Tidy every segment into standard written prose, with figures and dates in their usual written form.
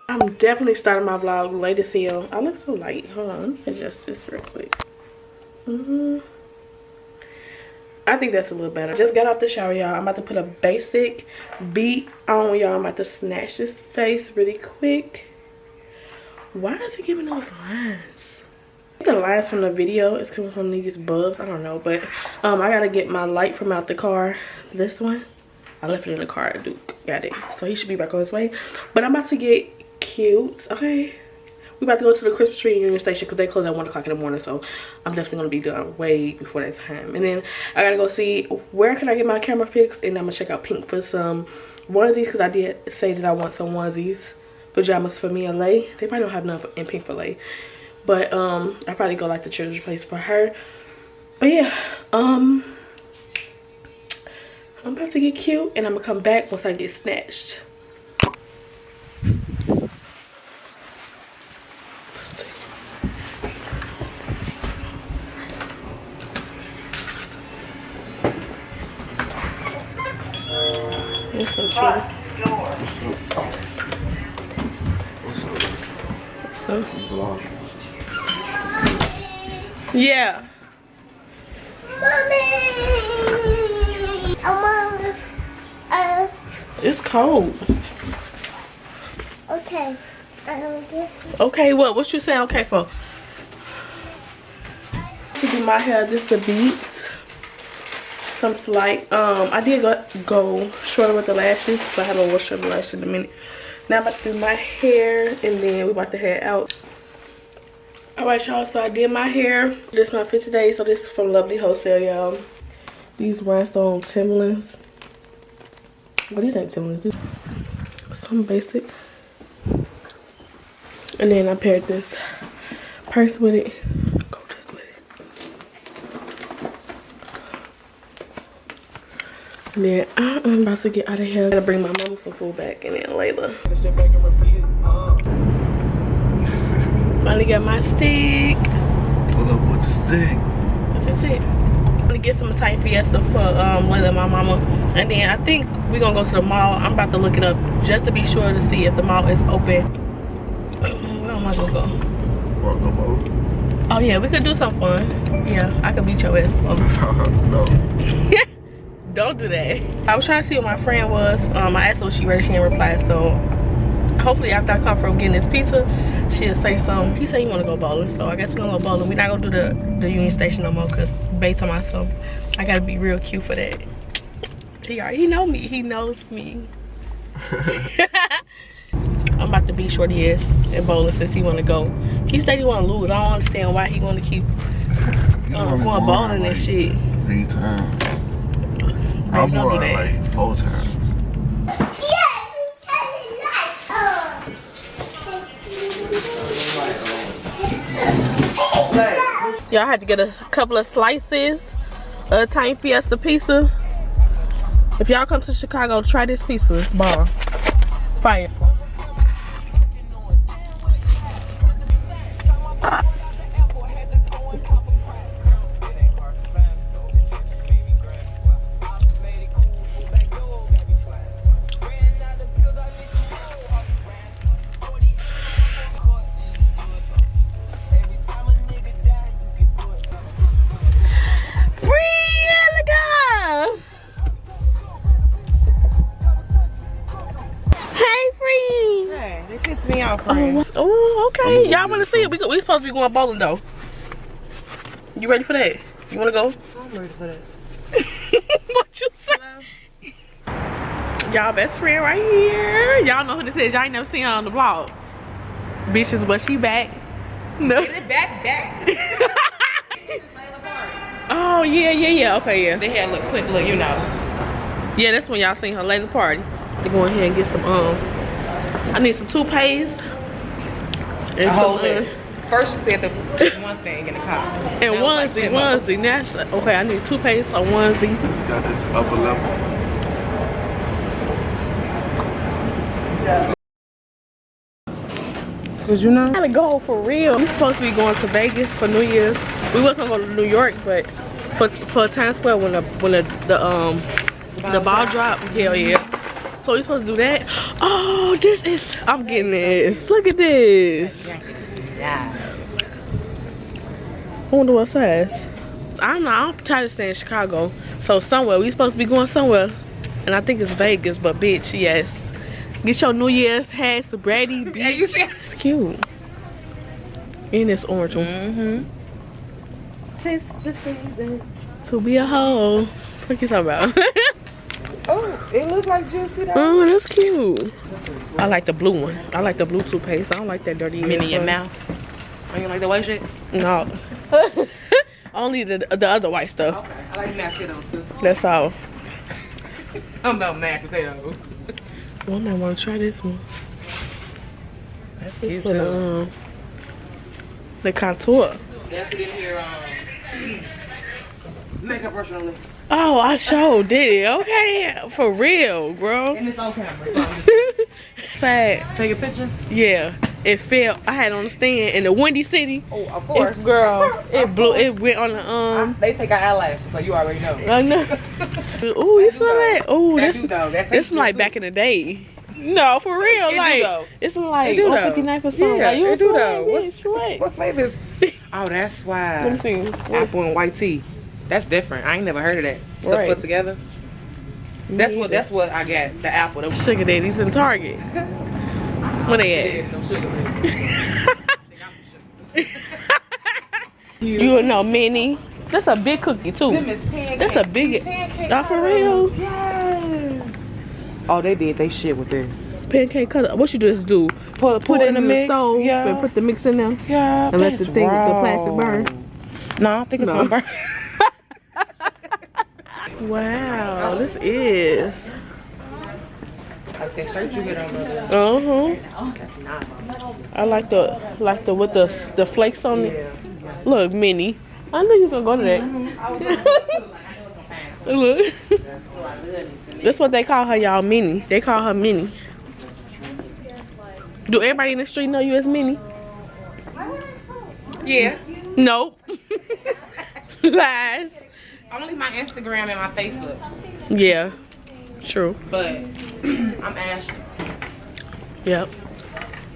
I'm definitely starting my vlog late as hell. I look so light. Hold on, let me adjust this real quick. I think that's a little better. Just got off the shower, y'all. I'm about to put a basic beat on, y'all. I'm about to snatch this face really quick. Why is it giving those lines? The lines from the video is coming from these bulbs. I don't know, but I gotta get my light from out the car. This one, I left it in the car. Duke got it, so he should be back on his way. But I'm about to get cute. Okay, we about to go to the Christmas tree Union Station because they close at 1 o'clock in the morning, so I'm definitely gonna be done way before that time. And then I gotta go see where can I get my camera fixed, and I'm gonna check out Pink for some onesies because I did say that I want some onesies, pajamas for me and Lay. They probably don't have none in Pink for Lay, but I probably go like the children's place for her. But yeah, I'm about to get cute, and I'm gonna come back once I get snatched. It's so true. So, yeah. Mommy, It's cold. okay. Okay, what you saying okay for? To do my hair, just the beats. Some slight. I did go shorter with the lashes, so I haven't washed up the lashes in a minute. Now I'm about to do my hair, and then we about to head out. Alright, y'all, so I did my hair. This is my fit today, so this is from Lovely Wholesale, y'all. These rhinestone Timberlands. Well, these ain't Timberlands. These some basic. And then I paired this purse with it. Go just with it. And then I'm about to get out of here. I gotta bring my mama some food back, and then Layla. Finally got my stick. Pull up with the stick. What you said? I'm gonna get some Italian Fiesta for Layla and my mama. And then I think we're gonna go to the mall. I'm about to look it up just to be sure to see if the mall is open. Where am I gonna go? Oh yeah, we could do some fun. Yeah, I could beat your ass up. No. Don't do that. I was trying to see what my friend was. I asked her what she ready. She didn't reply, so hopefully after I come from getting this pizza, she'll say something. He said he want to go bowling, so I guess we're gonna go bowling. We're not gonna do the Union Station no more because Bay told me so. I gotta be real cute for that. He know me. He knows me. I'm about to beat Shorty ass at bowling since he want to go. He said he want to lose. I don't understand why he want to keep going bowling and shit. 3 times. I'm going like 4 times. Y'all had to get a couple of slices of Italian Fiesta pizza. If y'all come to Chicago, try this pizza. It's bomb. Fire. Oh, okay. Y'all want to see it? We supposed to be going bowling though. You ready for that? You want to go? I'm ready for that. What you say? Y'all best friend right here. Y'all know who this is. Y'all ain't never seen her on the vlog. Bitches, but she back. No. Get it back. Oh yeah. Okay, yeah. They had a quick look, you know. Yeah, that's when y'all seen her later party. To go ahead and get some I need some toothpaste. And some first you said the one thing in the car. And onesie. That's okay. I need toothpaste, a onesie. Got this upper level. Cause you know, I gotta go for real. We supposed to be going to Vegas for New Year's. We wasn't gonna go to New York, but for Times Square when the ball drop, hell yeah. So we supposed to do that. Oh, this is, I'm getting this. Look at this. Yeah. I wonder what size. I'm tired of staying in Chicago. So somewhere, we supposed to be going somewhere. And I think it's Vegas, but bitch, yes. Get your New Year's hat, sobriety, bitch. It's cute. And it's orange one. Mm-hmm. 'Tis the season To be a hoe. What you talking about? Oh, it looks like juicy though. Oh, that's cute. I like the blue one. I like the blue toothpaste. I don't like that dirty In your mouth. Oh, you like the white shit? No. Only the other white stuff. Okay. I like mashed potatoes too. That's all. Something about mashed potatoes. Well, I want to try this one. That's Let's cute put too. The contour. Definitely in here, makeup brush on this. Oh, I sure did it. Okay, for real, bro. And it's on camera, so I'm just Sad. taking pictures. Yeah, it fell. I had on the stand in the Windy City. Oh, of course. Girl, it blew. It went on the They take our eyelashes, so you already know. I know. Ooh, you smell that? Ooh, That this. do though. That This like back in the day. No, for real. It do Like though. it's like It do though. 59 or something. Yeah, Like, you it do swear, though. bitch, what? What flavor is? Oh, that's why. Let me see. Apple and white tea. That's different. I ain't never heard of that. So Right. put together. That's what I got. The apple. The Sugar daddies in Target. Where they at? No sugar. You know, mini. That's a big cookie too. Them is pancakes. That's a big. Pancake Oh, for real? Yes. Oh, they did. They shit with this. Pancake color. What you just do? Put it in the mix. stove Yeah. and put the mix in there. Yeah. And let the thing, the plastic burn. No, I think it's No. gonna burn. Wow, this is. Like that shirt you get on, brother. That's nice. I like the with the flakes on it. Yeah. Look, mini. I knew you was gonna go to that. Look. That's what they call her, y'all. Mini. They call her Mini. Do everybody in the street know you as Mini? Yeah. Nope. Lies. Only my Instagram and my Facebook. Yeah. True. But I'm Ashley. Yep.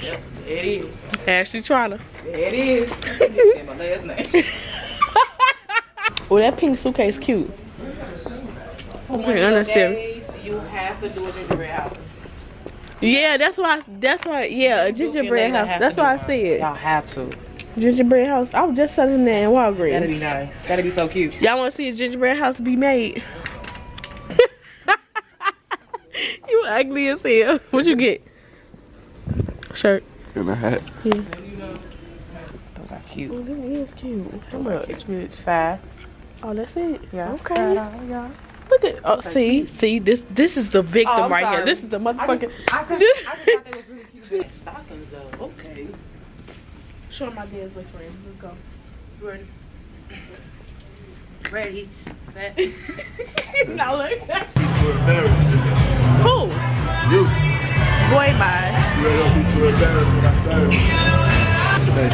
Yep. It is. Ashley Trotter. It is. That's my last name. Oh, that pink suitcase cute. Okay, understand. You have to do a gingerbread house. Yeah, that's why. Yeah, a gingerbread house. That's why I said Y'all have to. gingerbread house. I was just selling that in Walgreens. That'd be nice. That'd be so cute. Y'all want to see a gingerbread house be made? You ugly as hell. What'd you get? Shirt. And a hat. Yeah. Those are cute. Oh, that is cute. How much, bitch? 5. Oh, that's it. Yeah. Okay. Yeah. Look at. Oh, see, this is the victim Oh, I'm right here. sorry. This is the motherfucking. I just thought they was really cute. Stockings though. Okay. Show my dad's best friend. Let's go. Ready? Ready. Set. Now look. Too embarrassed. Who? You. Boy, bye. You ain't gonna be too embarrassed when I started today.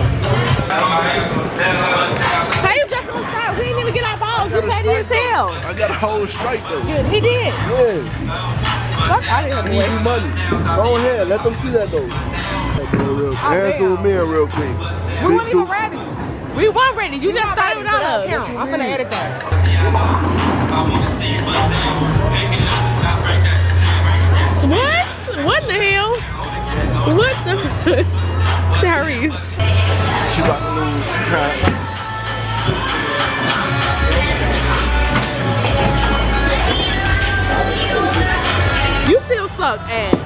How you just gonna start? We didn't even get our balls. You petty as hell. I got a whole strike though. Yeah, he did. Yes. Fuck out of here, boy. Easy money. Go ahead, let them see that though. Answer with me real quick. We weren't even ready. We weren't ready. You just started without us. I'm gonna edit that. What? What in the hell? What the? Sharice. She about to lose. You still suck ass.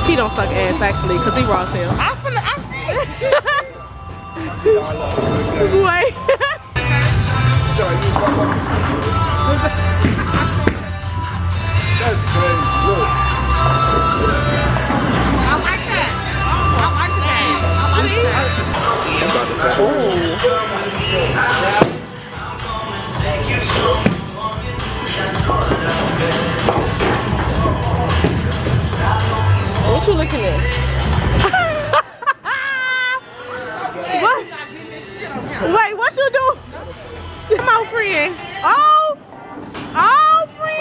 He don't suck ass actually, cause he raw as hell. I see. Wait. That's crazy. Look. I like that. I like that. What you looking at? What? Wait, what you do? Come on, friend. Oh, friend.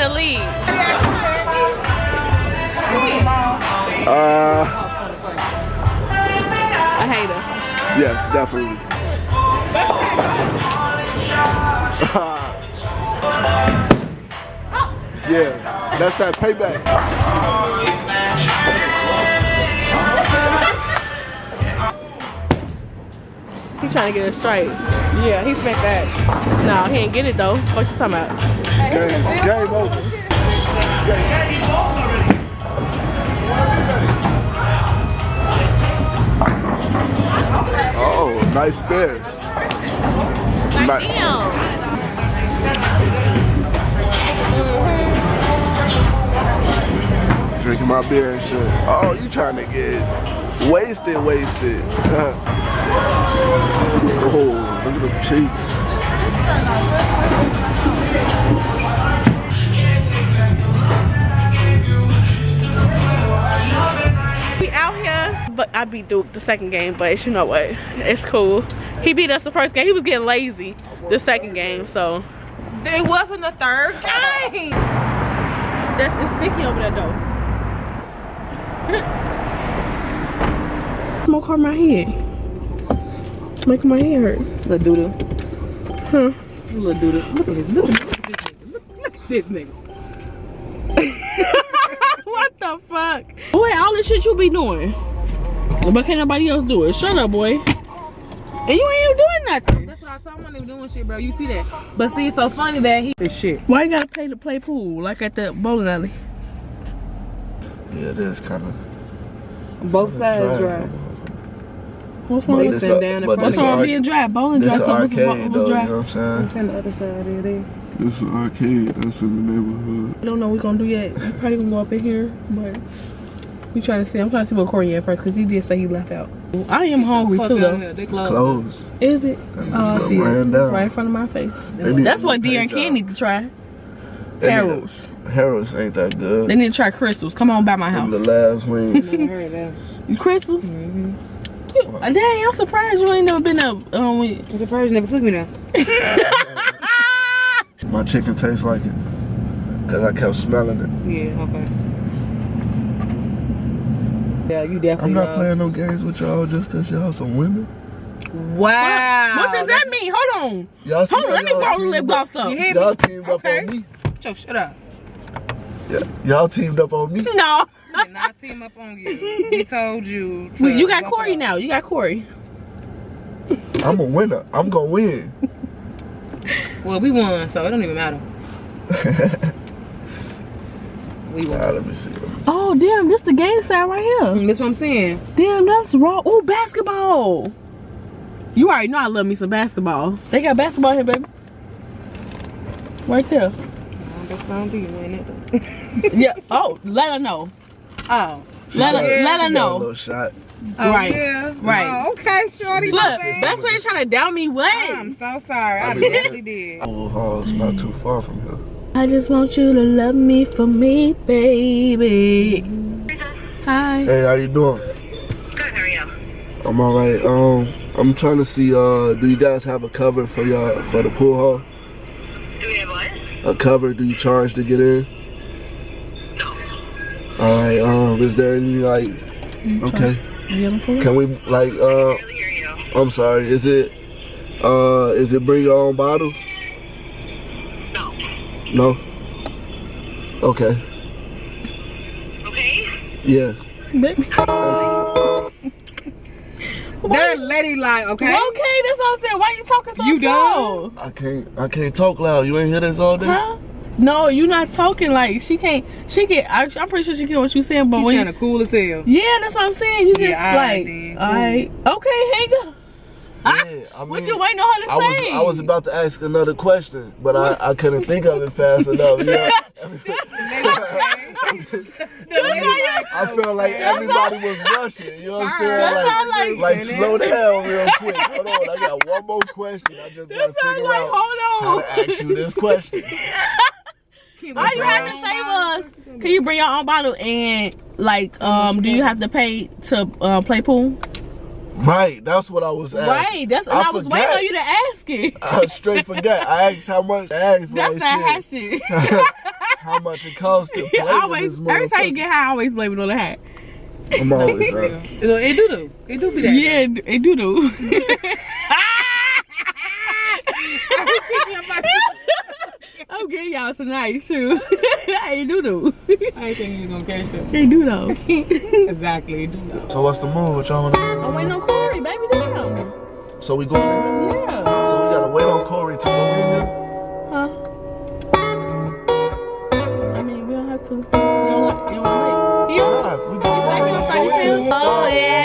the lead? A hater. Yes, definitely. Yeah, that's that payback. He trying to get it straight. Yeah, he spent that. No, he ain't get it though. What you talking about? Game over. Oh, nice spin. Damn. Drinking my beer and shit. Oh, you trying to get wasted. Oh, look at them cheeks. We out here, but I beat Duke the second game, but you know what? It's cool. He beat us the first game. He was getting lazy the second game, so. There wasn't a third game. It's sticky over there though. Smoke on my head. Making my head hurt. Little doodle. Huh? Little doodle. Look at this. Look at this nigga. What the fuck? Boy, all this shit you be doing. But can't nobody else do it. Shut up, boy. And you ain't even doing nothing. That's what I told him. I wasn't even doing shit, bro. You see that? But see, it's so funny that he this shit. Why you gotta pay to play pool like at the bowling alley? Yeah, it is kind of. Both sides dry. What's wrong with being dry? Bowling dry. This So arcade, what's though, you know dry? what I'm saying? It's on the other side of there. This is an arcade that's in the neighborhood. I don't know what we're gonna do yet. We probably gonna go up in here, but we trying to see. I'm trying to see what Corey at first because he did say he left out. I am hungry too though. It's closed. Is it? Oh, I see it. It's right in front of my face. That's what Deer and Ken need to try. Harold's. Harold's ain't that good. They need to try Crystals. Come on by my house. The last wings. Never heard that. You Crystals? Mm-hmm. Dang, I'm surprised you ain't never been up. I'm surprised you never took me there. My chicken tastes like it. Cause I kept smelling it. Yeah, okay. Yeah, you definitely I'm not playing no games with y'all just cause y'all some women. Wow. What does that mean? Hold on. Y'all Hold on, let me borrow the lip gloss up. Y'all teamed up on me. Shut up. Yeah, y'all teamed up on me. No. We did not team up on you. We told you to You got Corey now. You got Corey. I'm a winner. I'm gonna win. Well, we won, so it don't even matter. We won. Let me see. Oh, damn. This the game side right here. That's what I'm saying. Damn, that's raw. Oh, basketball. You already know I love me some basketball. They got basketball here, baby. Right there. That's gonna be winning. Yeah. Oh, let her know. Oh. Let her know. A little shot. Oh, right. Yeah. Right. Oh, okay, shorty. Look, that's why you're trying to down me. What? I'm so sorry. I definitely did. Old Hall's not too far from here. I just want you to love me for me, baby. Hi. Hey, how you doing? Good, how are you? I'm alright. I'm trying to see. Do you guys have a cover for the pool hall? Do we have what? A cover? Do you charge to get in? No. Alright. Is there any like? Okay. Can we like? I barely hear you. I'm sorry. Is it bring your own bottle? No. No. Okay. Okay? Yeah. That lady like, okay? Okay, that's all I'm saying. Why you talking so You slow? I can't talk loud. You ain't hear this all day? Huh? No, you not talking like she can't. She get. I'm pretty sure she get what you saying, but You when trying to cool as hell. yeah, that's what I'm saying. You just Yeah, like, then. alright, okay, hang up. Yeah, I mean, What you waiting on her to say? I was about to ask another question, but I couldn't think of it fast enough. Yeah. I felt like everybody was rushing. You know what I'm saying? Like slow down real quick. Hold on, I got one more question. I just gotta figure out how to ask you this question. All you have to say was, can you bring your own bottle and like, do you have to pay to play pool? Right, that's what I was asking. Right, that's what I was waiting on you to ask it. I straight forgot. I asked how much. I asked That's like that shit. hot shit. how much it costs to play with this every time you get high, I always blame it on the hat. I'm always right. It do. It do be that. Yeah, it do. I'm getting y'all tonight, shoot. It do. I ain't think you was gonna catch them. It do though. Exactly, it do though. So what's the move? What y'all wanna do? I'm waiting on Corey, baby. Damn. So we going in there? Yeah. So we gotta wait on Corey to go in there? Huh? I mean, we don't have to. You don't want to wait. Nah, we going. Oh, yeah.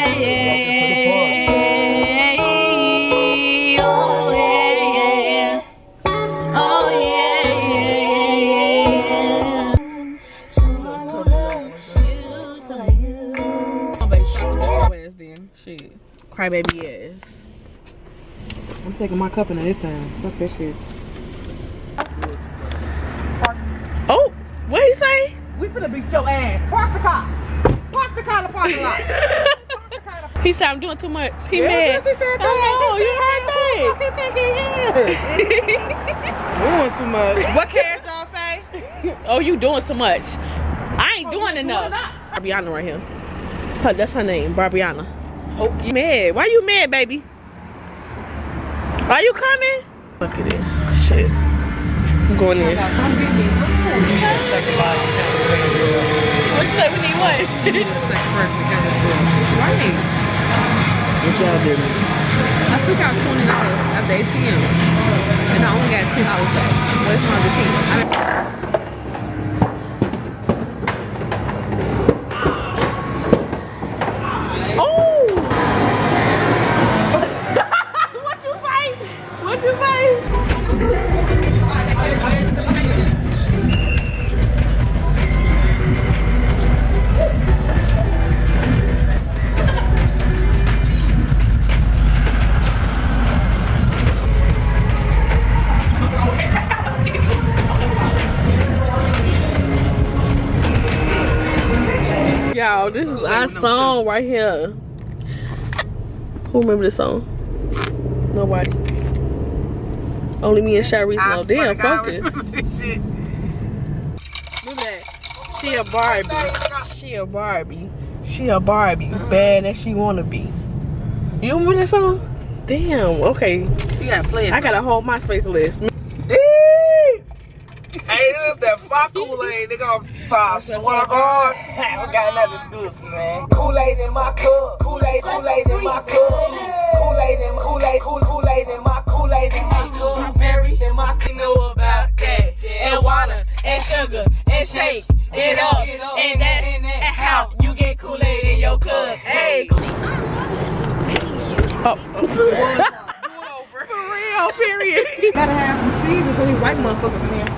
Shit. Crybaby ass. I'm taking my cup into this time. Fuck that shit. Oh, what he say? We finna beat your ass. Park the car. Park the car in the parking lot. He said I'm doing too much. He Yes, mad. he said that. Oh, you heard Doing too much. What cash y'all say? that? Oh, you doing too much. I ain't doing enough. Barbiana right here. That's her name, Barbiana. Hope you mad. Why you mad, baby? Are you coming? Look at it. Shit. I'm going in. What you say? We need what? Right. What y'all doing? I took out $20 at the ATM. And I only got $10 back. What's wrong with the What you say? Y'all, this is our song right here. Who remember this song? Nobody. Only me and Sharice know. Damn, focus. Look at that. She a Barbie. She a Barbie. She a Barbie. Bad as she wanna be. You remember that song? Damn, okay. You gotta play it. I gotta hold my space list. Hey, this is that fuck Kool-Aid, nigga. I swear to God. I got another excuse, man. Kool-Aid in my cup. Kool-Aid in my cup. Kool-Aid in my cup. Blueberry in my cup. You know about that. And water, and sugar, and shake it up. And that's how you get Kool-Aid in your cup. Hey. Oh. For real, period. You gotta have some seeds before these white motherfuckers in here.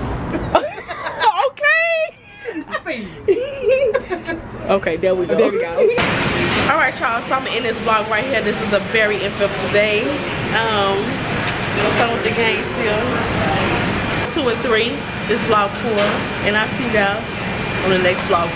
Okay, there we go. There we go. Alright, y'all, so I'm gonna end this vlog right here. This is a very eventful day. Some with the gang still. 2 and 3. This vlog 4. And I'll see you guys on the next vlog.